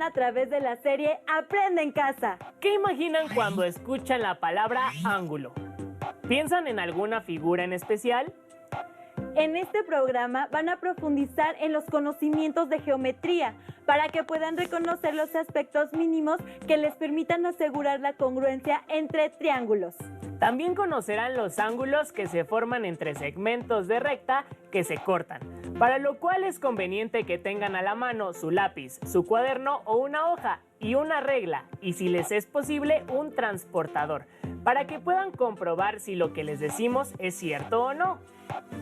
ven a través de la serie Aprende en Casa. ¿Qué imaginan cuando escuchan la palabra ángulo? ¿Piensan en alguna figura en especial? En este programa van a profundizar en los conocimientos de geometría para que puedan reconocer los aspectos mínimos que les permitan asegurar la congruencia entre triángulos. También conocerán los ángulos que se forman entre segmentos de recta que se cortan, para lo cual es conveniente que tengan a la mano su lápiz, su cuaderno o una hoja y una regla, y si les es posible, un transportador, para que puedan comprobar si lo que les decimos es cierto o no.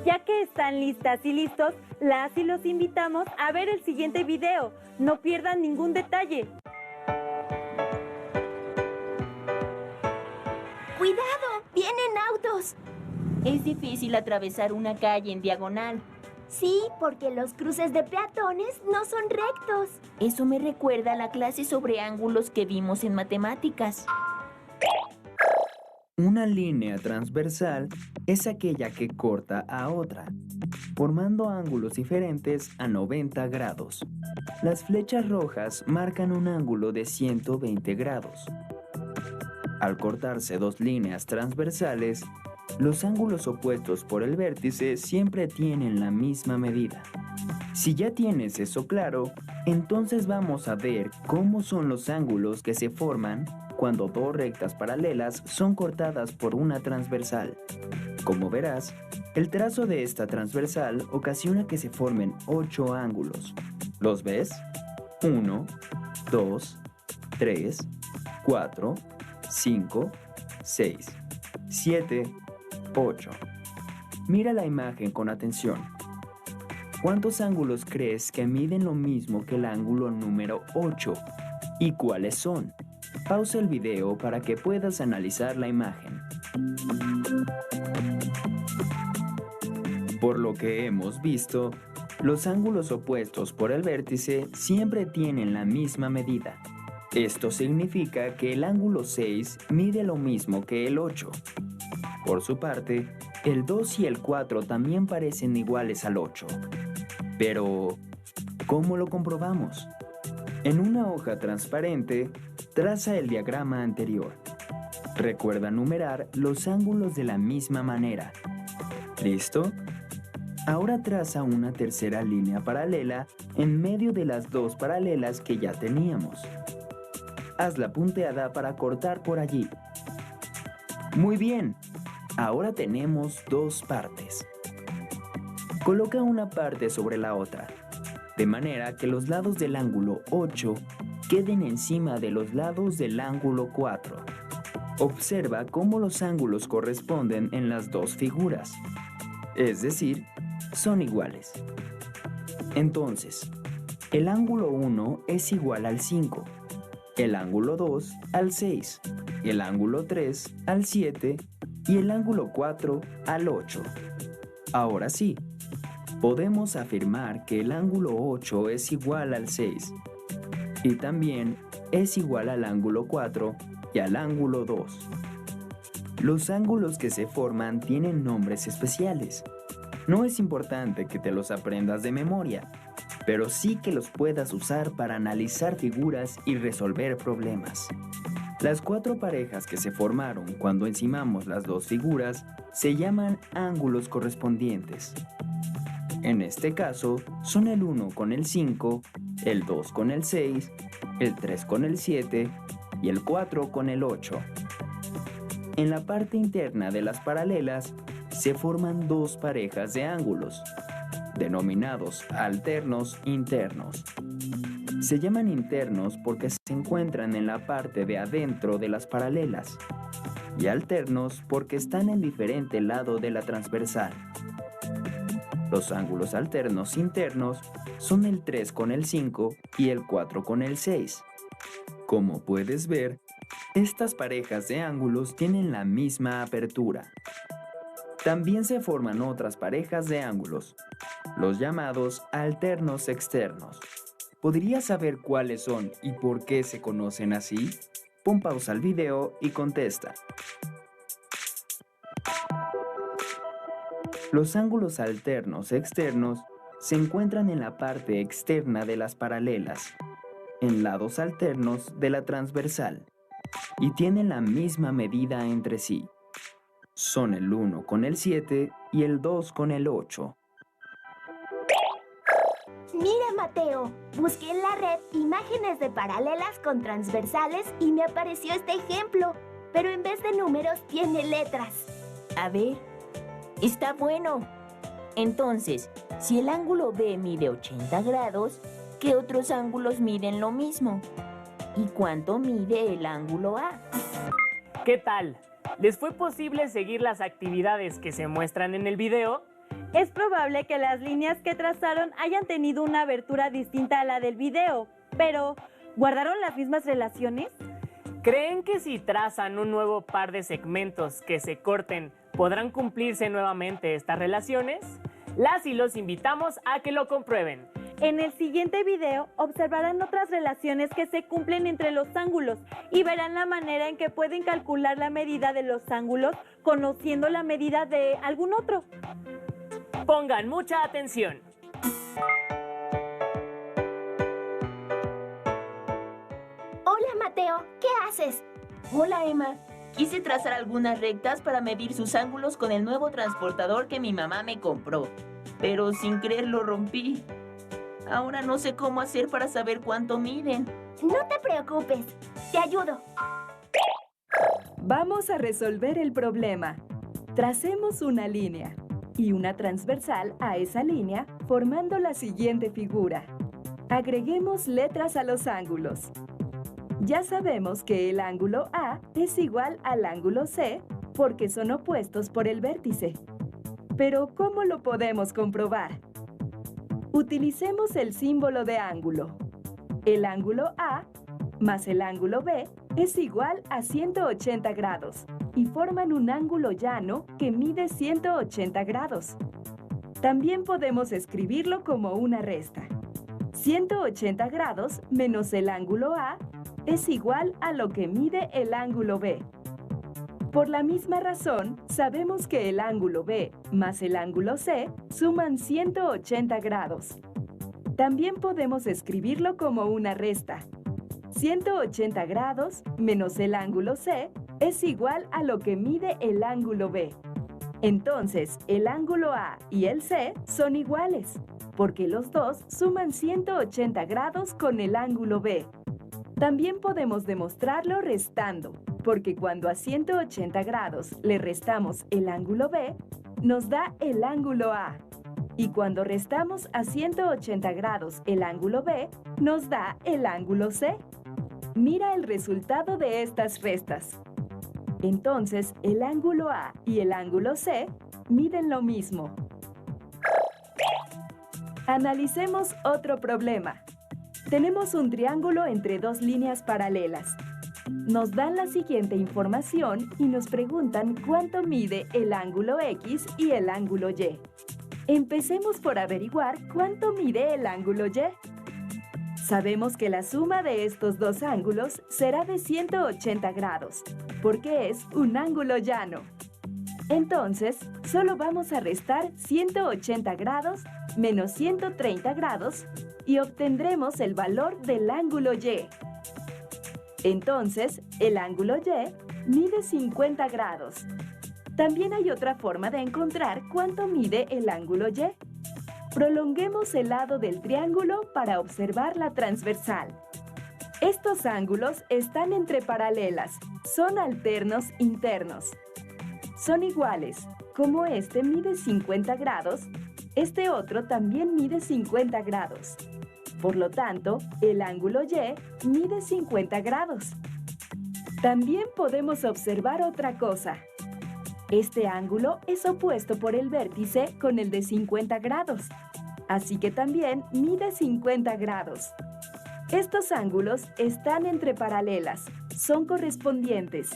Ya que están listas y listos, las y los invitamos a ver el siguiente video. No pierdan ningún detalle. ¡Cuidado! ¡Vienen autos! Es difícil atravesar una calle en diagonal. Sí, porque los cruces de peatones no son rectos. Eso me recuerda a la clase sobre ángulos que vimos en matemáticas. Una línea transversal es aquella que corta a otra, formando ángulos diferentes a 90 grados. Las flechas rojas marcan un ángulo de 120 grados. Al cortarse dos líneas transversales, los ángulos opuestos por el vértice siempre tienen la misma medida. Si ya tienes eso claro, entonces vamos a ver cómo son los ángulos que se forman cuando dos rectas paralelas son cortadas por una transversal. Como verás, el trazo de esta transversal ocasiona que se formen 8 ángulos. ¿Los ves? 1, 2, 3, 4, 5, 6, 7, 8. Mira la imagen con atención. ¿Cuántos ángulos crees que miden lo mismo que el ángulo número 8? ¿Y cuáles son? Pausa el video para que puedas analizar la imagen. Por lo que hemos visto, los ángulos opuestos por el vértice siempre tienen la misma medida. Esto significa que el ángulo 6 mide lo mismo que el 8. Por su parte, el 2 y el 4 también parecen iguales al 8. Pero, ¿cómo lo comprobamos? En una hoja transparente, traza el diagrama anterior. Recuerda numerar los ángulos de la misma manera. ¿Listo? Ahora traza una tercera línea paralela en medio de las dos paralelas que ya teníamos. Haz la punteada para cortar por allí. Muy bien, ahora tenemos dos partes. Coloca una parte sobre la otra, de manera que los lados del ángulo 8 queden encima de los lados del ángulo 4. Observa cómo los ángulos corresponden en las dos figuras, es decir, son iguales. Entonces, el ángulo 1 es igual al 5, el ángulo 2 al 6, el ángulo 3 al 7 y el ángulo 4 al 8. Ahora sí, podemos afirmar que el ángulo 8 es igual al 6 y también es igual al ángulo 4 y al ángulo 2. Los ángulos que se forman tienen nombres especiales. No es importante que te los aprendas de memoria, pero sí que los puedas usar para analizar figuras y resolver problemas. Las cuatro parejas que se formaron cuando encimamos las dos figuras se llaman ángulos correspondientes. En este caso, son el 1 con el 5, el 2 con el 6, el 3 con el 7 y el 4 con el 8. En la parte interna de las paralelas se forman dos parejas de ángulos, denominados alternos internos. Se llaman internos porque se encuentran en la parte de adentro de las paralelas, y alternos porque están en diferente lado de la transversal. Los ángulos alternos internos son el 3 con el 5 y el 4 con el 6. Como puedes ver, estas parejas de ángulos tienen la misma apertura. También se forman otras parejas de ángulos, los llamados alternos externos. ¿Podrías saber cuáles son y por qué se conocen así? Pon pausa al video y contesta. Los ángulos alternos externos se encuentran en la parte externa de las paralelas. en lados alternos de la transversal y tienen la misma medida entre sí. Son el 1 con el 7 y el 2 con el 8. Mira, Mateo, busqué en la red imágenes de paralelas con transversales y me apareció este ejemplo, pero en vez de números tiene letras. A ver, está bueno. Entonces, si el ángulo B mide 80 grados, ¿qué otros ángulos miden lo mismo? ¿Y cuánto mide el ángulo A? ¿Qué tal? ¿Les fue posible seguir las actividades que se muestran en el video? Es probable que las líneas que trazaron hayan tenido una abertura distinta a la del video, pero ¿guardaron las mismas relaciones? ¿Creen que si trazan un nuevo par de segmentos que se corten, podrán cumplirse nuevamente estas relaciones? Las y los invitamos a que lo comprueben. En el siguiente video observarán otras relaciones que se cumplen entre los ángulos y verán la manera en que pueden calcular la medida de los ángulos conociendo la medida de algún otro. Pongan mucha atención. Hola, Mateo, ¿qué haces? Hola, Emma. Quise trazar algunas rectas para medir sus ángulos con el nuevo transportador que mi mamá me compró, pero sin querer lo rompí. Ahora no sé cómo hacer para saber cuánto miden. No te preocupes, te ayudo. Vamos a resolver el problema. Tracemos una línea y una transversal a esa línea formando la siguiente figura. Agreguemos letras a los ángulos. Ya sabemos que el ángulo A es igual al ángulo C porque son opuestos por el vértice. Pero ¿cómo lo podemos comprobar? Utilicemos el símbolo de ángulo. El ángulo A más el ángulo B es igual a 180 grados y forman un ángulo llano que mide 180 grados. También podemos escribirlo como una resta. 180 grados menos el ángulo A es igual a lo que mide el ángulo B. Por la misma razón, sabemos que el ángulo B más el ángulo C suman 180 grados. También podemos escribirlo como una resta. 180 grados menos el ángulo C es igual a lo que mide el ángulo B. Entonces, el ángulo A y el C son iguales, porque los dos suman 180 grados con el ángulo B. También podemos demostrarlo restando, porque cuando a 180 grados le restamos el ángulo B, nos da el ángulo A. Y cuando restamos a 180 grados el ángulo B, nos da el ángulo C. Mira el resultado de estas restas. Entonces, el ángulo A y el ángulo C miden lo mismo. Analicemos otro problema. Tenemos un triángulo entre dos líneas paralelas. Nos dan la siguiente información y nos preguntan cuánto mide el ángulo X y el ángulo Y. Empecemos por averiguar cuánto mide el ángulo Y. Sabemos que la suma de estos dos ángulos será de 180 grados, porque es un ángulo llano. Entonces, solo vamos a restar 180 grados menos 130 grados y obtendremos el valor del ángulo Y. Entonces, el ángulo Y mide 50 grados. También hay otra forma de encontrar cuánto mide el ángulo Y. Prolonguemos el lado del triángulo para observar la transversal. Estos ángulos están entre paralelas, son alternos internos. Son iguales, como este mide 50 grados, este otro también mide 50 grados. Por lo tanto, el ángulo Y mide 50 grados. También podemos observar otra cosa. Este ángulo es opuesto por el vértice con el de 50 grados, así que también mide 50 grados. Estos ángulos están entre paralelas, son correspondientes.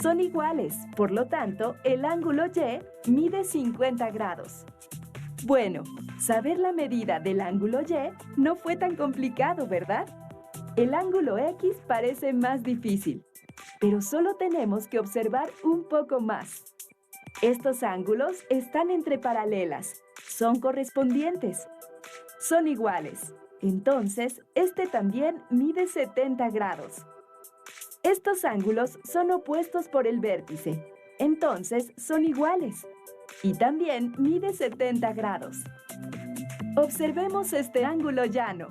Son iguales, por lo tanto, el ángulo Y mide 50 grados. Bueno, saber la medida del ángulo Y no fue tan complicado, ¿verdad? El ángulo X parece más difícil, pero solo tenemos que observar un poco más. Estos ángulos están entre paralelas, son correspondientes. Son iguales. Entonces, este también mide 70 grados. Estos ángulos son opuestos por el vértice, entonces son iguales. Y también mide 70 grados. Observemos este ángulo llano.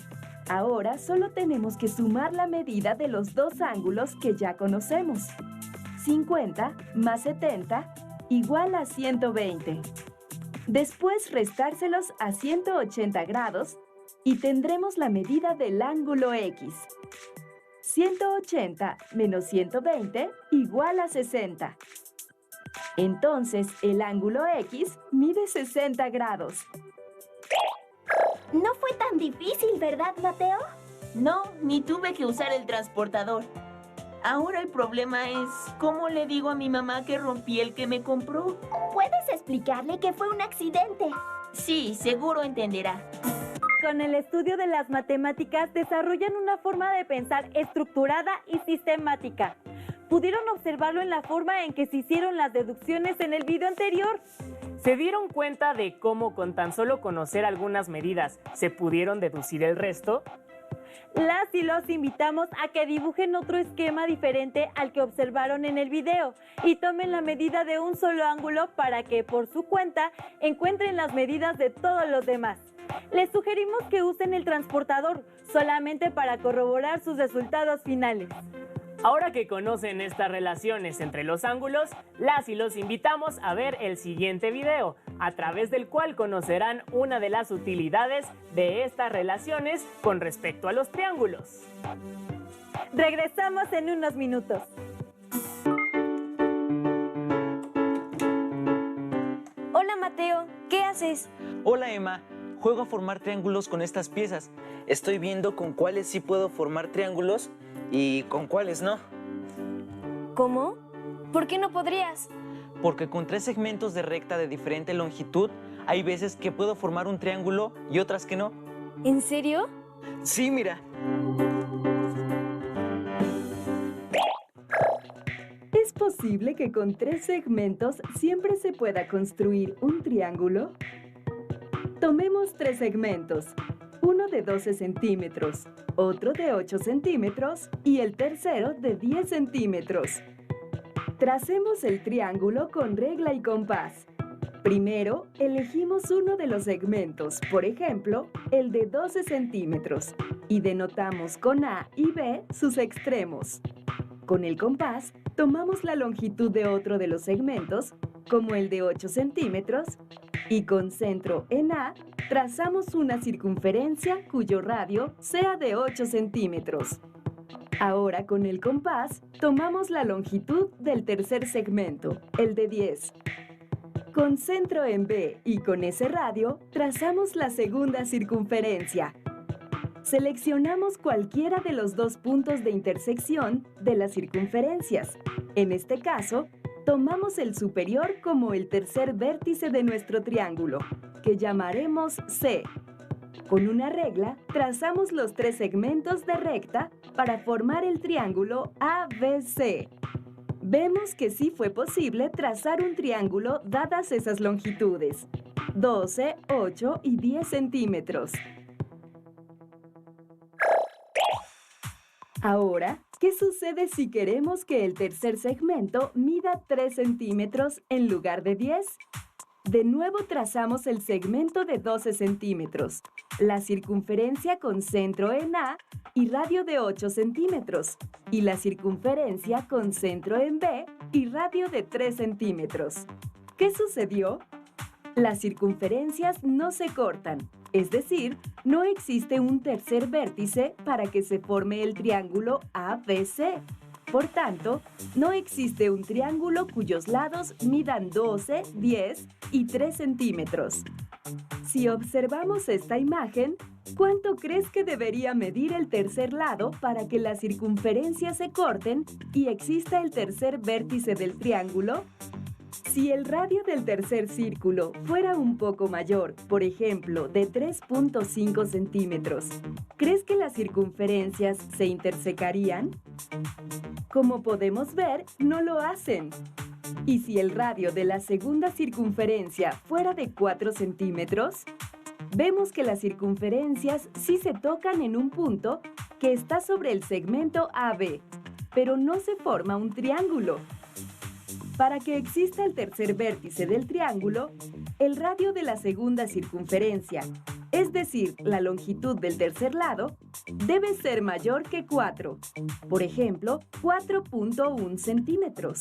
Ahora solo tenemos que sumar la medida de los dos ángulos que ya conocemos. 50 más 70 igual a 120. Después restárselos a 180 grados y tendremos la medida del ángulo X. 180 menos 120 igual a 60. Entonces, el ángulo X mide 60 grados. No fue tan difícil, ¿verdad, Mateo? No, ni tuve que usar el transportador. Ahora el problema es, ¿cómo le digo a mi mamá que rompí el que me compró? ¿Puedes explicarle que fue un accidente? Sí, seguro entenderá. Con el estudio de las matemáticas desarrollan una forma de pensar estructurada y sistemática. Pudieron observarlo en la forma en que se hicieron las deducciones en el video anterior. ¿Se dieron cuenta de cómo con tan solo conocer algunas medidas se pudieron deducir el resto? Las y los invitamos a que dibujen otro esquema diferente al que observaron en el video y tomen la medida de un solo ángulo para que, por su cuenta, encuentren las medidas de todos los demás. Les sugerimos que usen el transportador solamente para corroborar sus resultados finales. Ahora que conocen estas relaciones entre los ángulos, las y los invitamos a ver el siguiente video, a través del cual conocerán una de las utilidades de estas relaciones con respecto a los triángulos. Regresamos en unos minutos. Hola Mateo, ¿qué haces? Hola Emma, juego a formar triángulos con estas piezas. Estoy viendo con cuáles sí puedo formar triángulos y con cuáles no. ¿Cómo? ¿Por qué no podrías? Porque con 3 segmentos de recta de diferente longitud, hay veces que puedo formar un triángulo y otras que no. ¿En serio? Sí, mira. ¿Es posible que con 3 segmentos siempre se pueda construir un triángulo? Tomemos 3 segmentos, uno de 12 centímetros, otro de 8 centímetros y el tercero de 10 centímetros. Tracemos el triángulo con regla y compás. Primero, elegimos uno de los segmentos, por ejemplo, el de 12 centímetros, y denotamos con A y B sus extremos. Con el compás, tomamos la longitud de otro de los segmentos, como el de 8 centímetros, y con centro en A, trazamos una circunferencia cuyo radio sea de 8 centímetros. Ahora con el compás, tomamos la longitud del tercer segmento, el de 10. Con centro en B y con ese radio, trazamos la segunda circunferencia. Seleccionamos cualquiera de los 2 puntos de intersección de las circunferencias. En este caso, tomamos el superior como el tercer vértice de nuestro triángulo, que llamaremos C. Con una regla, trazamos los 3 segmentos de recta para formar el triángulo ABC. Vemos que sí fue posible trazar un triángulo dadas esas longitudes, 12, 8 y 10 centímetros. Ahora, ¿qué sucede si queremos que el tercer segmento mida 3 centímetros en lugar de 10? De nuevo trazamos el segmento de 12 centímetros, la circunferencia con centro en A y radio de 8 centímetros, y la circunferencia con centro en B y radio de 3 centímetros. ¿Qué sucedió? Las circunferencias no se cortan, es decir, no existe un tercer vértice para que se forme el triángulo ABC. Por tanto, no existe un triángulo cuyos lados midan 12, 10 y 3 centímetros. Si observamos esta imagen, ¿cuánto crees que debería medir el tercer lado para que las circunferencias se corten y exista el tercer vértice del triángulo? Si el radio del tercer círculo fuera un poco mayor, por ejemplo, de 3.5 centímetros, ¿crees que las circunferencias se intersecarían? Como podemos ver, no lo hacen. ¿Y si el radio de la segunda circunferencia fuera de 4 centímetros? vemos que las circunferencias sí se tocan en un punto que está sobre el segmento AB, pero no se forma un triángulo. Para que exista el tercer vértice del triángulo, el radio de la segunda circunferencia, es decir, la longitud del tercer lado, debe ser mayor que 4. Por ejemplo, 4.1 centímetros.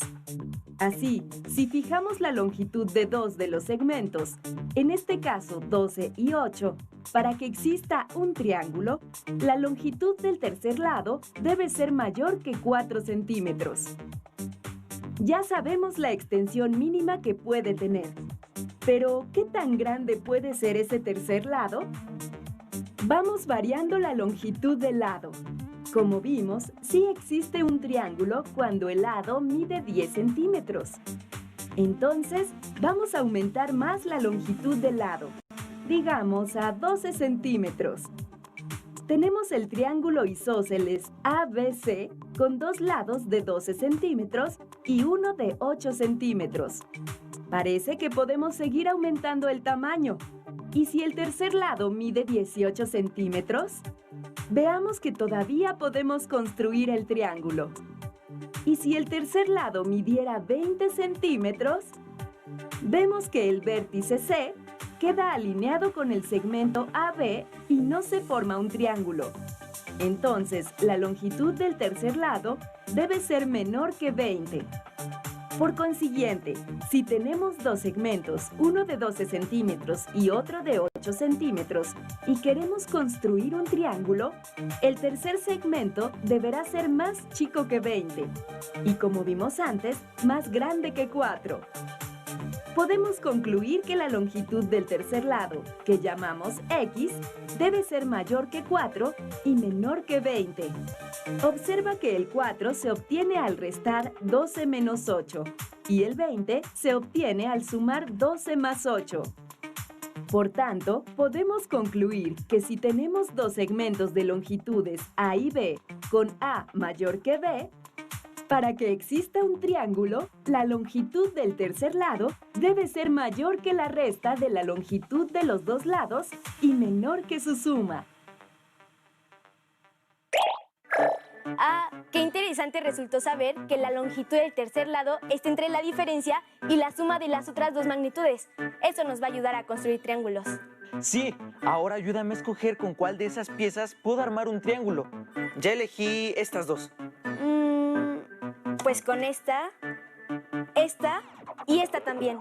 Así, si fijamos la longitud de dos de los segmentos, en este caso 12 y 8, para que exista un triángulo, la longitud del tercer lado debe ser mayor que 4 centímetros. Ya sabemos la extensión mínima que puede tener. Pero, ¿qué tan grande puede ser ese tercer lado? Vamos variando la longitud del lado. Como vimos, sí existe un triángulo cuando el lado mide 10 centímetros. Entonces, vamos a aumentar más la longitud del lado. Digamos a 12 centímetros. Tenemos el triángulo isósceles ABC con dos lados de 12 centímetros y uno de 8 centímetros. Parece que podemos seguir aumentando el tamaño. ¿Y si el tercer lado mide 18 centímetros? Veamos que todavía podemos construir el triángulo. ¿Y si el tercer lado midiera 20 centímetros? Vemos que el vértice C queda alineado con el segmento AB y no se forma un triángulo. Entonces, la longitud del tercer lado debe ser menor que 20. Por consiguiente, si tenemos dos segmentos, uno de 12 centímetros y otro de 8 centímetros, y queremos construir un triángulo, el tercer segmento deberá ser más chico que 20, y como vimos antes, más grande que 4. Podemos concluir que la longitud del tercer lado, que llamamos X, debe ser mayor que 4 y menor que 20. Observa que el 4 se obtiene al restar 12 menos 8 y el 20 se obtiene al sumar 12 más 8. Por tanto, podemos concluir que si tenemos dos segmentos de longitudes A y B con A mayor que B, para que exista un triángulo, la longitud del tercer lado debe ser mayor que la resta de la longitud de los dos lados y menor que su suma. Ah, qué interesante resultó saber que la longitud del tercer lado está entre la diferencia y la suma de las otras dos magnitudes. Eso nos va a ayudar a construir triángulos. Sí, ahora ayúdame a escoger con cuál de esas piezas puedo armar un triángulo. Ya elegí estas dos. Pues con esta y esta también.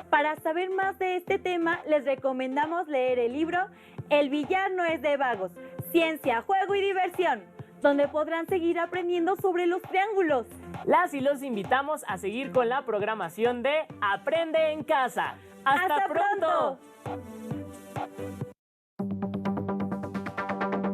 Para saber más de este tema, les recomendamos leer el libro El billar no es de vagos, ciencia, juego y diversión, donde podrán seguir aprendiendo sobre los triángulos. Las y los invitamos a seguir con la programación de Aprende en Casa. ¡Hasta pronto!